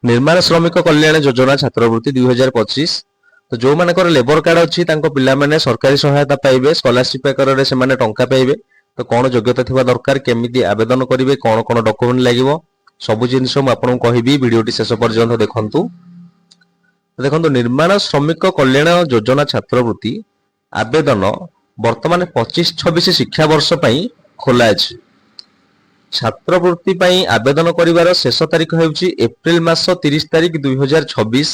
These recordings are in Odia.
ନିର୍ମାଣ ଶ୍ରମିକ କଲ୍ୟାଣ ଯୋଜନା ଛାତ୍ରବୃତ୍ତି 2025। ତ ଯୋଉମାନଙ୍କର ଲେବର କାର୍ଡ ଅଛି ତାଙ୍କ ପିଲାମାନେ ସରକାରୀ ସହାୟତା ପାଇବେ, ସ୍କଲାରସିପ ଆକାରରେ ସେମାନେ ଟଙ୍କା ପାଇବେ। ତ କଣ ଯୋଗ୍ୟତା ଥିବା ଦରକାର, କେମିତି ଆବେଦନ କରିବେ, କଣ କଣ ଡକୁମେଣ୍ଟ ଲାଗିବ, ସବୁ ଜିନିଷ ମୁଁ ଆପଣଙ୍କୁ କହିବି। ଭିଡିଓଟି ଶେଷ ପର୍ଯ୍ୟନ୍ତ ଦେଖନ୍ତୁ। ଦେଖନ୍ତୁ, ନିର୍ମାଣ ଶ୍ରମିକ କଲ୍ୟାଣ ଯୋଜନା ଛାତ୍ରବୃତ୍ତି ଆବେଦନ ବର୍ତ୍ତମାନ 25-26 ଶିକ୍ଷାବର୍ଷ ପାଇଁ ଖୋଲା ଅଛି। ଛାତ୍ରବୃତ୍ତି ପାଇଁ ଆବେଦନ କରିବାର ଶେଷ ତାରିଖ ହେଉଛି ଏପ୍ରିଲ ମାସ 30 ତାରିଖ 2026।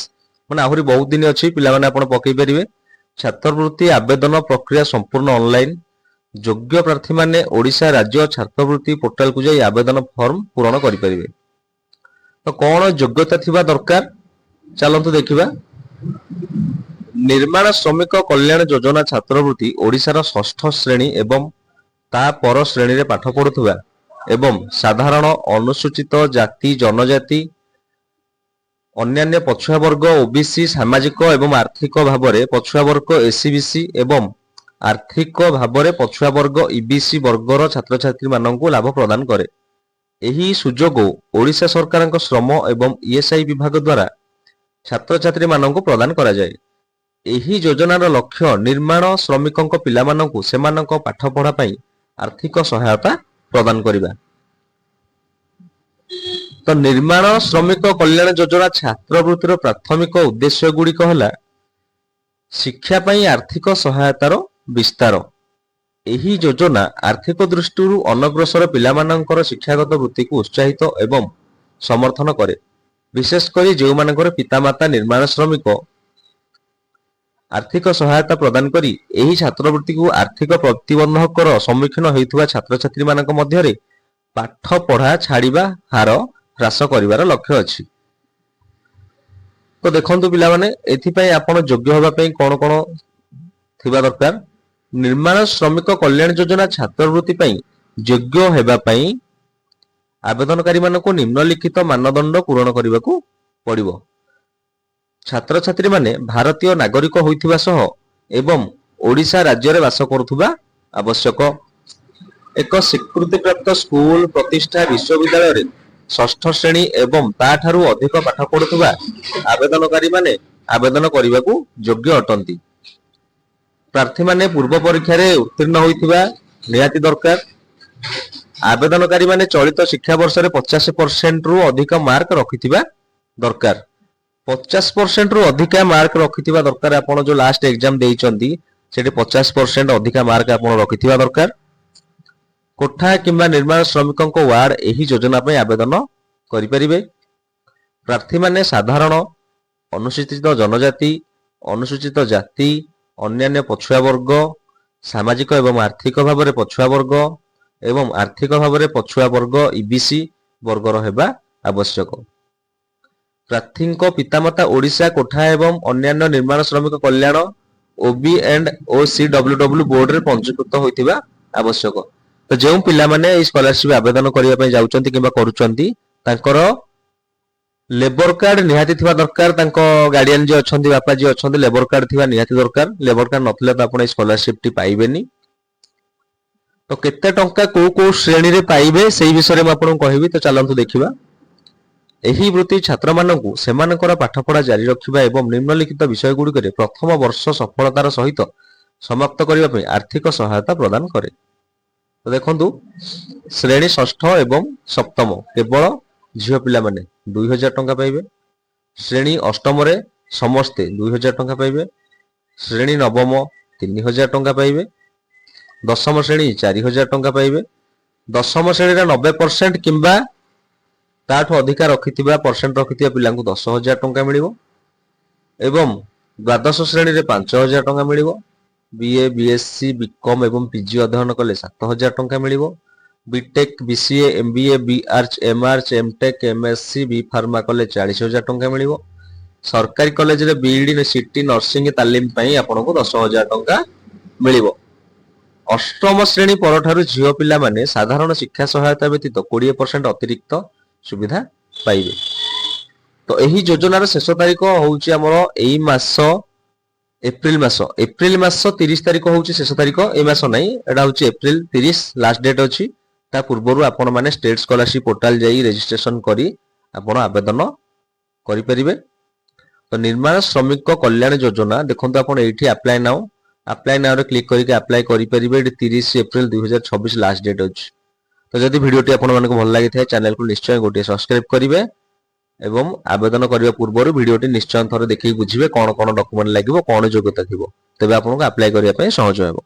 ମାନେ ଆହୁରି ବହୁତ ଦିନ ଅଛି, ପିଲାମାନେ ଆପଣ ପକେଇ ପାରିବେ। ଛାତ୍ରବୃତ୍ତି ଆବେଦନ ପ୍ରକ୍ରିୟା ସମ୍ପୂର୍ଣ୍ଣ ଅନଲାଇନ। ଯୋଗ୍ୟ ପ୍ରାର୍ଥୀମାନେ ଓଡ଼ିଶା ରାଜ୍ୟ ଛାତ୍ରବୃତ୍ତି ପୋର୍ଟାଲକୁ ଯାଇ ଆବେଦନ ଫର୍ମ ପୂରଣ କରିପାରିବେ। ତ କଣ ଯୋଗ୍ୟତା ଥିବା ଦରକାର, ଚାଲନ୍ତୁ ଦେଖିବା। ନିର୍ମାଣ ଶ୍ରମିକ କଲ୍ୟାଣ ଯୋଜନା ଛାତ୍ରବୃତ୍ତି ଓଡ଼ିଶାର ଷଷ୍ଠ ଶ୍ରେଣୀ ଏବଂ ତା ପର ଶ୍ରେଣୀରେ ପାଠ ପଢୁଥିବା ଏବଂ ସାଧାରଣ ଅନୁସୂଚିତ ଜାତି ଜନଜାତି, ଅନ୍ୟାନ୍ୟ ପଛୁଆ ବର୍ଗ ଓବିସି, ସାମାଜିକ ଏବଂ ଆର୍ଥିକ ଭାବରେ ପଛୁଆ ବର୍ଗ ଏସିବିସି ଏବଂ ଆର୍ଥିକ ଭାବରେ ପଛୁଆ ବର୍ଗ ଇବିସି ବର୍ଗର ଛାତ୍ରଛାତ୍ରୀ ମାନଙ୍କୁ ଲାଭ ପ୍ରଦାନ କରେ। ଏହି ସୁଯୋଗ ଓଡ଼ିଶା ସରକାରଙ୍କ ଶ୍ରମ ଏବଂ ଇଏସ୍ଆଇ ବିଭାଗ ଦ୍ୱାରା ଛାତ୍ରଛାତ୍ରୀ ମାନଙ୍କୁ ପ୍ରଦାନ କରାଯାଏ। ଏହି ଯୋଜନାର ଲକ୍ଷ୍ୟ ନିର୍ମାଣ ଶ୍ରମିକଙ୍କ ପିଲାମାନଙ୍କୁ ସେମାନଙ୍କ ପାଠପଢା ପାଇଁ ଆର୍ଥିକ ସହାୟତା ପ୍ରଦାନ କରିବା। ତ ନିର୍ମାଣ ଶ୍ରମିକ କଲ୍ୟାଣ ଯୋଜନା ଛାତ୍ରବୃତ୍ତିର ପ୍ରାଥମିକ ଉଦ୍ଦେଶ୍ୟ ଗୁଡିକ ହେଲା ଶିକ୍ଷା ପାଇଁ ଆର୍ଥିକ ସହାୟତାର ବିସ୍ତାର। ଏହି ଯୋଜନା ଆର୍ଥିକ ଦୃଷ୍ଟିରୁ ଅନଗ୍ରସର ପିଲାମାନଙ୍କର ଶିକ୍ଷାଗତ ବୃତ୍ତିକୁ ଉତ୍ସାହିତ ଏବଂ ସମର୍ଥନ କରେ। ବିଶେଷ କରି ଯେଉଁମାନଙ୍କର ପିତାମାତା ନିର୍ମାଣ ଶ୍ରମିକ। ଆର୍ଥିକ ସହାୟତା ପ୍ରଦାନ କରି ଏହି ଛାତ୍ରବୃତ୍ତିକୁ ଆର୍ଥିକ ପ୍ରତିବନ୍ଧକର ସମ୍ମୁଖୀନ ହେଉଥିବା ଛାତ୍ରଛାତ୍ରୀମାନଙ୍କ ମଧ୍ୟରେ ପାଠ ପଢା ଛାଡିବା ହାର ହ୍ରାସ କରିବାର ଲକ୍ଷ୍ୟ ଅଛି। ତ ଦେଖନ୍ତୁ ପିଲାମାନେ, ଏଥିପାଇଁ ଆପଣ ଯୋଗ୍ୟ ହେବା ପାଇଁ କଣ କଣ ଥିବା ଦରକାର। ନିର୍ମାଣ ଶ୍ରମିକ କଲ୍ୟାଣ ଯୋଜନା ଛାତ୍ରବୃତ୍ତି ପାଇଁ ଯୋଗ୍ୟ ହେବା ପାଇଁ ଆବେଦନକାରୀମାନଙ୍କୁ ନିମ୍ନଲିଖିତ ମାନଦଣ୍ଡ ପୂରଣ କରିବାକୁ ପଡିବ। ଛାତ୍ରଛାତ୍ରୀମାନେ ଭାରତୀୟ ନାଗରିକ ହୋଇଥିବା ସହ ଏବଂ ଓଡ଼ିଶା ରାଜ୍ୟରେ ବାସ କରୁଥିବା ଆବଶ୍ୟକ। ଏକ ସ୍ୱୀକୃତିପ୍ରାପ୍ତ ସ୍କୁଲ, ପ୍ରତିଷ୍ଠା, ବିଶ୍ୱବିଦ୍ୟାଳୟରେ ଷଷ୍ଠ ଶ୍ରେଣୀ ଏବଂ ତାଠାରୁ ଅଧିକ ପାଠ ପଢୁଥିବା ଆବେଦନକାରୀମାନେ ଆବେଦନ କରିବାକୁ ଯୋଗ୍ୟ ଅଟନ୍ତି। ପ୍ରାର୍ଥୀମାନେ ପୂର୍ବ ପରୀକ୍ଷାରେ ଉତ୍ତୀର୍ଣ୍ଣ ହୋଇଥିବା ନିହାତି ଦରକାର। ଆବେଦନକାରୀମାନେ ଚଳିତ ଶିକ୍ଷାବର୍ଷରେ 50% ରୁ ଅଧିକ ମାର୍କ ରଖିଥିବା ଦରକାର। 50% ରୁ ଅଧିକା ମାର୍କ ରଖିଥିବା ଦରକାର। ଆପଣ ଯୋଉ ଲାଷ୍ଟ ଏକ୍ଜାମ ଦେଇଛନ୍ତି ସେଠି 50% ଅଧିକା ମାର୍କ ଆପଣ ରଖିଥିବା ଦରକାର। କୋଠା କିମ୍ବା ନିର୍ମାଣ ଶ୍ରମିକଙ୍କ ୱାର୍ଡ ଏହି ଯୋଜନା ପାଇଁ ଆବେଦନ କରିପାରିବେ। ପ୍ରାର୍ଥୀମାନେ ସାଧାରଣ ଅନୁସୂଚିତ ଜନଜାତି, ଅନୁସୂଚିତ ଜାତି, ଅନ୍ୟାନ୍ୟ ପଛୁଆ ବର୍ଗ, ସାମାଜିକ ଏବଂ ଆର୍ଥିକ ଭାବରେ ପଛୁଆ ବର୍ଗ ଏବଂ ଆର୍ଥିକ ଭାବରେ ପଛୁଆ ବର୍ଗ ଇବିସି ବର୍ଗର ହେବା ଆବଶ୍ୟକ। ପ୍ରାର୍ଥୀଙ୍କ ପିତାମାତା ଓଡ଼ିଶା କୋଠା ଏବଂ ଅନ୍ୟାନ୍ୟ ନିର୍ମାଣ ଶ୍ରମିକ କଲ୍ୟାଣ ଓବି ଏଣ୍ଡ OCWW ବୋର୍ଡରେ ପଞ୍ଜୀକୃତ ହୋଇଥିବା ଆବଶ୍ୟକ। ତ ଯେଉଁ ପିଲାମାନେ ଏହି ସ୍କଲାରସିପ ଆବେଦନ କରିବା ପାଇଁ ଯାଉଛନ୍ତି କିମ୍ବା କରୁଛନ୍ତି ତାଙ୍କର ଲେବର କାର୍ଡ ନିହାତି ଥିବା ଦରକାର। ତାଙ୍କ ଗାର୍ଡିଆନ ଯିଏ ଅଛନ୍ତି, ବାପା ଯିଏ ଅଛନ୍ତି, ଲେବର କାର୍ଡ ଥିବା ନିହାତି ଦରକାର। ଲେବର କାର୍ଡ ନଥିଲେ ତ ଆପଣ ଏହି ସ୍କଲାରସିପଟି ପାଇବେନି। ତ କେତେ ଟଙ୍କା କୋଉ କୋଉ ଶ୍ରେଣୀରେ ପାଇବେ ସେଇ ବିଷୟରେ ମୁଁ ଆପଣଙ୍କୁ କହିବି। ତ ଚାଲନ୍ତୁ ଦେଖିବା। ଏହି ବୃତ୍ତି ଛାତ୍ରମାନଙ୍କୁ ସେମାନଙ୍କର ପାଠପଢା ଜାରି ରଖିବା ଏବଂ ନିମ୍ନଲିଖିତ ବିଷୟଗୁଡ଼ିକରେ ପ୍ରଥମ ବର୍ଷ ସଫଳତାର ସହିତ ସମାପ୍ତ କରିବା ପାଇଁ ଆର୍ଥିକ ସହାୟତା ପ୍ରଦାନ କରେ। ତ ଦେଖନ୍ତୁ, ଶ୍ରେଣୀ ଷଷ୍ଠ ଏବଂ ସପ୍ତମ କେବଳ ଝିଅ ପିଲାମାନେ 2000 ଟଙ୍କା ପାଇବେ। ଶ୍ରେଣୀ ଅଷ୍ଟମରେ ସମସ୍ତେ 2000 ଟଙ୍କା ପାଇବେ। ଶ୍ରେଣୀ ନବମ 3000 ଟଙ୍କା ପାଇବେ। ଦଶମ ଶ୍ରେଣୀ 4000 ଟଙ୍କା ପାଇବେ। ଦଶମ ଶ୍ରେଣୀରେ 90% କିମ୍ବା ତାଠୁ ଅଧିକା ରଖିଥିବା ପରସେଣ୍ଟ ରଖିଥିବା ପିଲାଙ୍କୁ 10,000 ଟଙ୍କା ମିଳିବ ଏବଂ ଦ୍ୱାଦଶ ଶ୍ରେଣୀରେ 5,000 ଟଙ୍କା ମିଳିବ। ବିଏ, ବିଏସସି, ବିକମ୍ ଏବଂ ପିଜି ଅଧ୍ୟୟନ କଲେ 7,000 ଟଙ୍କା ମିଳିବ। BTech, BCA, MBA, BArch, MArch, MTech, MSc, B pharma କଲେ 40,000 ଟଙ୍କା ମିଳିବ। ସରକାରୀ କଲେଜରେ ବିଇଡି, ସିଟି, ନର୍ସିଂ ତାଲିମ ପାଇଁ ଆପଣଙ୍କୁ 10,000 ଟଙ୍କା ମିଳିବ। ଅଷ୍ଟମ ଶ୍ରେଣୀ ପରଠାରୁ ଝିଅ ପିଲାମାନେ ସାଧାରଣ ଶିକ୍ଷା ସହାୟତା ବ୍ୟତୀତ 20% ଅତିରିକ୍ତ ସୁବିଧା ପାଇବେ। ତ ଏହି ଯୋଜନାର ଶେଷ ତାରିଖ ହଉଛି ଆମର ଏଇ ମାସ ଏପ୍ରିଲ ମାସ 30 ତାରିଖ ହଉଛି ଶେଷ ତାରିଖ। ଏଇ ମାସ ନାହିଁ, ଏଟା ହଉଛି ଏପ୍ରିଲ 30 ଲାଷ୍ଟ ଡେଟ୍ ଅଛି। ତା ପୂର୍ବରୁ ଆପଣ ମାନେ ଷ୍ଟେଟ ସ୍କଲାରସିପ ପୋର୍ଟାଲ ଯାଇ ରେଜିଷ୍ଟ୍ରେସନ କରି ଆପଣ ଆବେଦନ କରିପାରିବେ। ତ ନିର୍ମାଣ ଶ୍ରମିକ କଲ୍ୟାଣ ଯୋଜନା ଦେଖନ୍ତୁ ଆପଣ ଏଇଠି ଆପ୍ଲାଏ ନାଉ ରେ କ୍ଲିକ୍ କରିକି ଆପ୍ଲାଏ କରିପାରିବେ। ଏଠି 30 ଏପ୍ରିଲ 2026 ଲାଷ୍ଟ ଡେଟ୍ ଅଛି। ତ ଯଦି ଭିଡିଓଟି ଆପଣମାନଙ୍କୁ ଭଲ ଲାଗିଥାଏ ଚ୍ୟାନେଲକୁ ନିଶ୍ଚୟ ଗୋଟିଏ ସବସ୍କ୍ରାଇବ କରିବେ ଏବଂ ଆବେଦନ କରିବା ପୂର୍ବରୁ ଭିଡିଓଟି ନିଶ୍ଚୟ ଥରେ ଦେଖିକି ବୁଝିବେ କଣ କଣ ଡକ୍ୟୁମେଣ୍ଟ ଲାଗିବ, କଣ ଯୋଗ୍ୟତା ଥିବ, ତେବେ ଆପଣଙ୍କୁ ଆପ୍ଲାଏ କରିବା ପାଇଁ ସହଜ ହେବ।